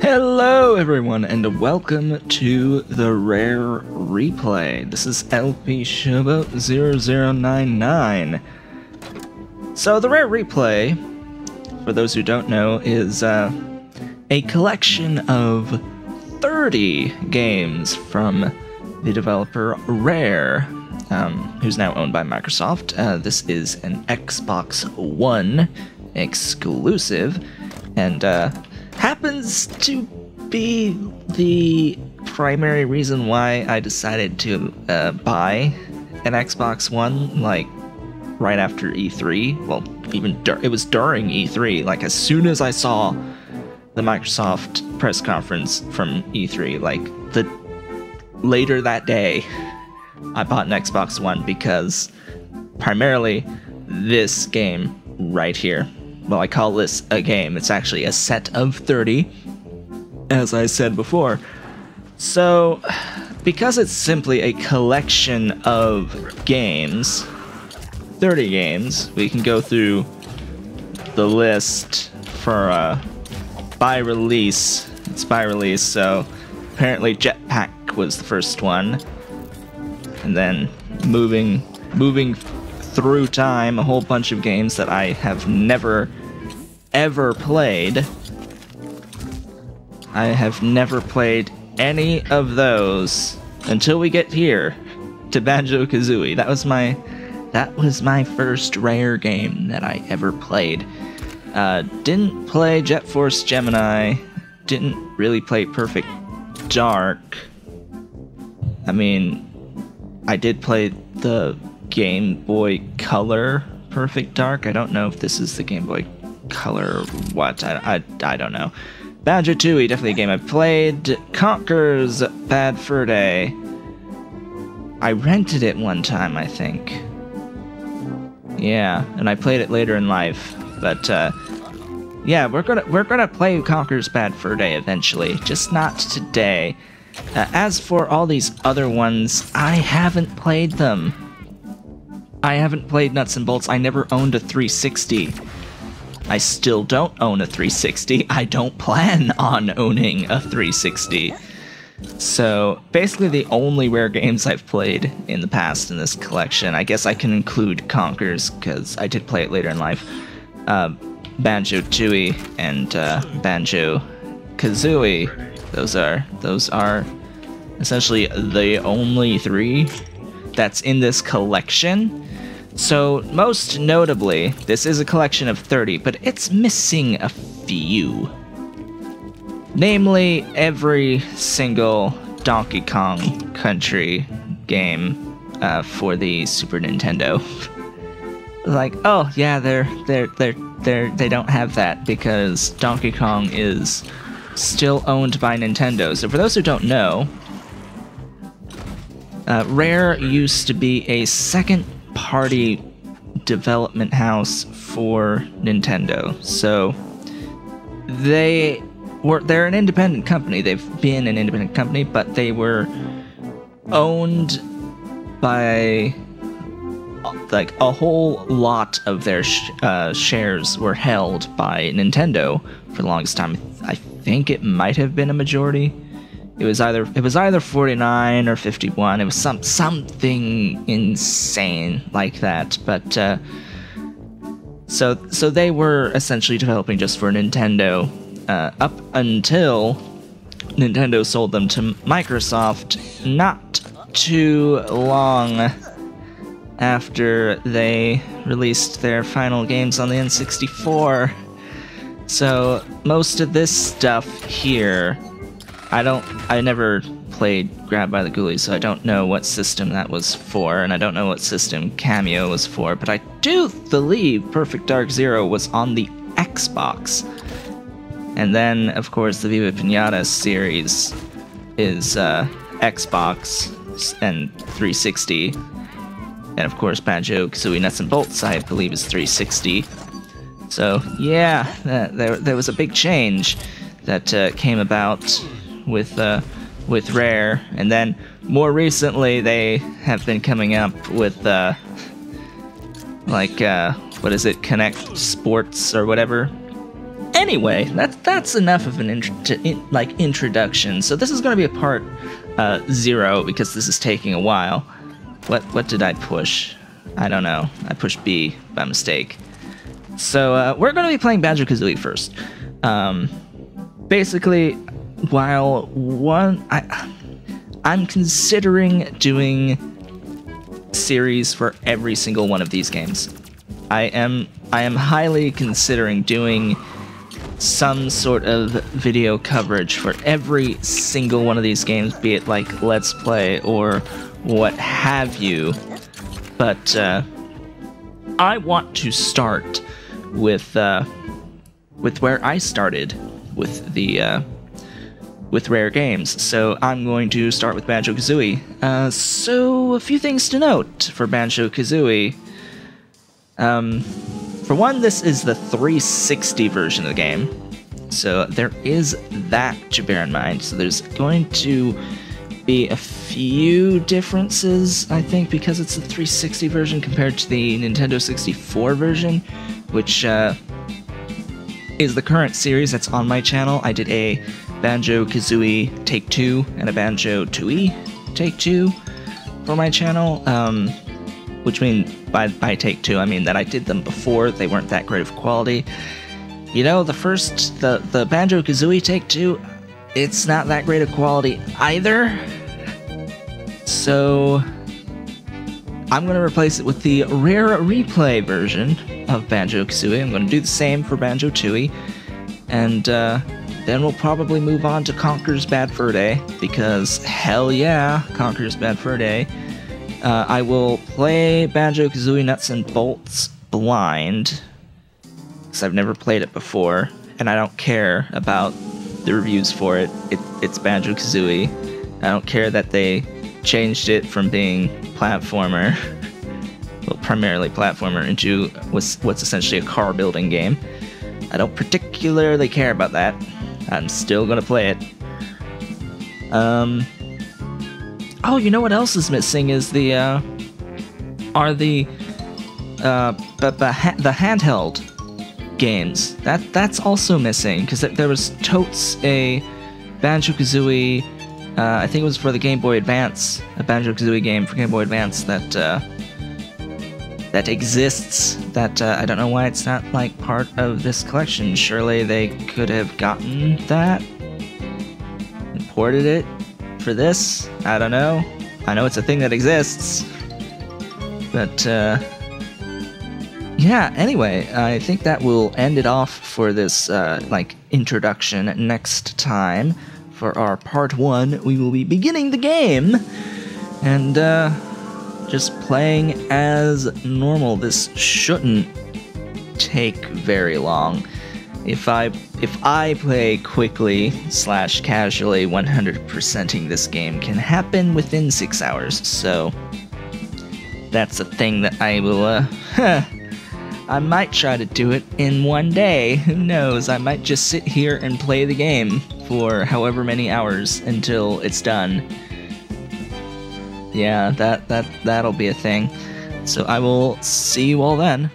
Hello everyone and welcome to the Rare Replay. This is LP Showboat 0099. So the Rare Replay, for those who don't know, is a collection of 30 games from the developer Rare, who's now owned by Microsoft. This is an Xbox One exclusive, and happens to be the primary reason why I decided to buy an Xbox One, like, right after E3. Well, it was during E3. Like, as soon as I saw the Microsoft press conference from E3, like, later that day, I bought an Xbox One because, primarily, this game right here. Well, I call this a game. It's actually a set of 30, as I said before. So, because it's simply a collection of games, 30 games, we can go through the list for by release. It's by release, so apparently Jetpack was the first one. And then moving through time, a whole bunch of games that I have never, ever played. I have never played any of those until we get here to Banjo-Kazooie. That was my first Rare game that I ever played. Didn't play Jet Force Gemini. Didn't really play Perfect Dark. I mean, I did play the Game Boy Color Perfect Dark. I don't know if this is the Game Boy Color or what. I don't know. Banjo-Tooie, definitely a game I played. Conker's Bad Fur Day. I rented it one time, I think. Yeah, and I played it later in life. But yeah, we're gonna play Conker's Bad Fur Day eventually, just not today. As for all these other ones, I haven't played them. I haven't played Nuts and Bolts. I never owned a 360. I still don't own a 360. I don't plan on owning a 360. So, basically the only Rare games I've played in the past in this collection, I guess I can include Conker's, because I did play it later in life, Banjo-Tooie and Banjo-Kazooie. Those are essentially the only three that's in this collection. So, most notably, this is a collection of 30, but it's missing a few. Namely, every single Donkey Kong Country game for the Super Nintendo. Like, oh yeah, they don't have that because Donkey Kong is still owned by Nintendo. So for those who don't know, Rare used to be a second-party development house for Nintendo. So they're an independent company. They've been an independent company, but they were owned by, like, a whole lot of their shares were held by Nintendo for the longest time. I think it might have been a majority. It was either 49 or 51. It was something insane like that. But so they were essentially developing just for Nintendo up until Nintendo sold them to Microsoft not too long after they released their final games on the N64. So most of this stuff here, I never played Grab by the Ghoulies, so I don't know what system that was for, and I don't know what system Cameo was for, but I do believe Perfect Dark Zero was on the Xbox. And then, of course, the Viva Pinata series is Xbox and 360. And of course, Banjo-Kazooie Nuts and Bolts, I believe, is 360. So, yeah, there was a big change that came about with Rare. And then, more recently, they have been coming up with, what is it, Connect Sports or whatever? Anyway, that's enough of an introduction. So this is going to be a part 0 because this is taking a while. What did I push? I don't know. I pushed B by mistake. So we're going to be playing Banjo-Kazooie first. Basically, while I'm considering doing series for every single one of these games. I am highly considering doing some sort of video coverage for every single one of these games, be it like Let's Play or what have you. But I want to start with where I started with the with Rare Games. So I'm going to start with Banjo-Kazooie. So a few things to note for Banjo-Kazooie. For one, this is the 360 version of the game, so there is that to bear in mind. So there's going to be a few differences, I think, because it's the 360 version compared to the Nintendo 64 version, which is the current series that's on my channel. I did a Banjo-Kazooie Take 2 and a Banjo-Tooie Take 2 for my channel, which means by Take 2, I mean that I did them before. They weren't that great of quality. You know, the Banjo-Kazooie Take 2, it's not that great of quality either. So I'm going to replace it with the Rare RePlay version of Banjo-Kazooie. I'm going to do the same for Banjo-Tooie, and then we'll probably move on to Conker's Bad Fur Day, because hell yeah, Conker's Bad Fur Day. I will play Banjo-Kazooie Nuts and Bolts blind, because I've never played it before, and I don't care about the reviews for it. It's Banjo-Kazooie. I don't care that they changed it from being platformer, well, primarily platformer, into what's essentially a car building game. I don't particularly care about that. I'm still gonna play it. Oh, you know what else is missing is the handheld games. That's also missing, because there was totes a Banjo-Kazooie. I think it was for the Game Boy Advance, a Banjo-Kazooie game for Game Boy Advance that exists. That I don't know why it's not like part of this collection. Surely they could have gotten that, imported it for this. I don't know. I know it's a thing that exists, but yeah. Anyway, I think that will end it off for this introduction. Next time, for our part 1, we will be beginning the game and just playing as normal. This shouldn't take very long. If I play quickly / casually, 100%ing this game can happen within 6 hours. So that's a thing that I will I might try to do it in one day. Who knows? I might just sit here and play the game for however many hours until it's done. Yeah, that'll be a thing. So I will see you all then.